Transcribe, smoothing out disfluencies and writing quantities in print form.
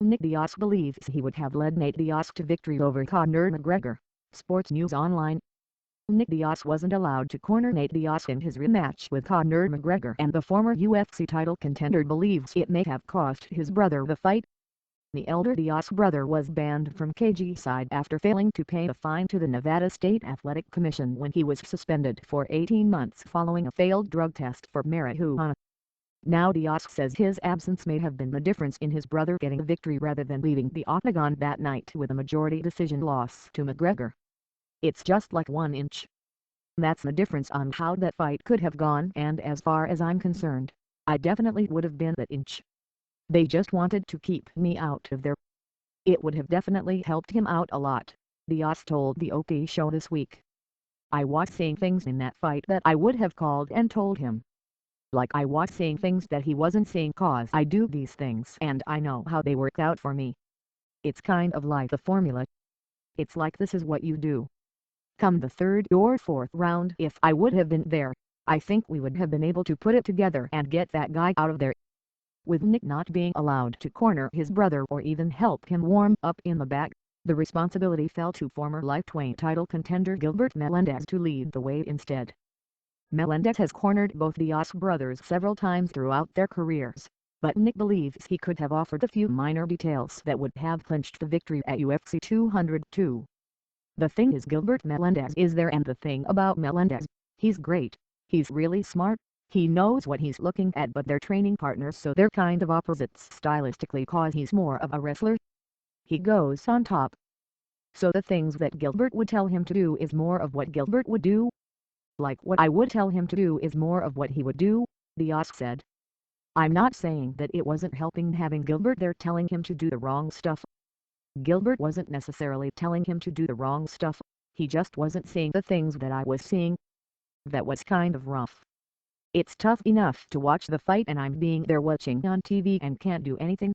Nate Diaz believes he would have led Nate Diaz to victory over Conor McGregor. Sports News Online. Nate Diaz wasn't allowed to corner Nate Diaz in his rematch with Conor McGregor, and the former UFC title contender believes it may have cost his brother the fight. The elder Diaz brother was banned from cageside after failing to pay a fine to the Nevada State Athletic Commission when he was suspended for 18 months following a failed drug test for marijuana. Now Diaz says his absence may have been the difference in his brother getting a victory rather than leaving the Octagon that night with a majority decision loss to McGregor. "It's just like 1 inch. That's the difference on how that fight could have gone, and as far as I'm concerned, I definitely would have been that inch. They just wanted to keep me out of there. It would have definitely helped him out a lot," Diaz told the Opie Show this week. "I was seeing things in that fight that I would have called and told him. Like I was seeing things that he wasn't seeing, cause I do these things and I know how they work out for me. It's kind of like the formula. It's like this is what you do. Come the third or fourth round, if I would have been there, I think we would have been able to put it together and get that guy out of there." With Nick not being allowed to corner his brother or even help him warm up in the back, the responsibility fell to former lightweight title contender Gilbert Melendez to lead the way instead. Melendez has cornered both Diaz brothers several times throughout their careers, but Nick believes he could have offered a few minor details that would have clinched the victory at UFC 202. "The thing is, Gilbert Melendez is there, and the thing about Melendez, he's great. He's really smart. He knows what he's looking at, but they're training partners, so they're kind of opposites stylistically, cause he's more of a wrestler. He goes on top. So the things that Gilbert would tell him to do is more of what Gilbert would do. Like what I would tell him to do is more of what he would do," Diaz said. "I'm not saying that it wasn't helping having Gilbert there telling him to do the wrong stuff. Gilbert wasn't necessarily telling him to do the wrong stuff, he just wasn't seeing the things that I was seeing. That was kind of rough. It's tough enough to watch the fight and I'm being there watching on TV and can't do anything.